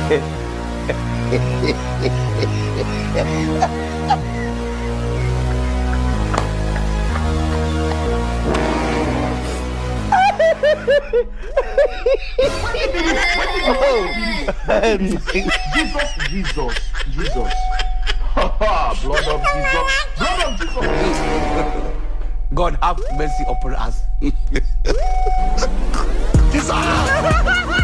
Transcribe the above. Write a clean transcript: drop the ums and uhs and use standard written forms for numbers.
Jesus. Blood of Jesus. God have mercy upon us. Jesus.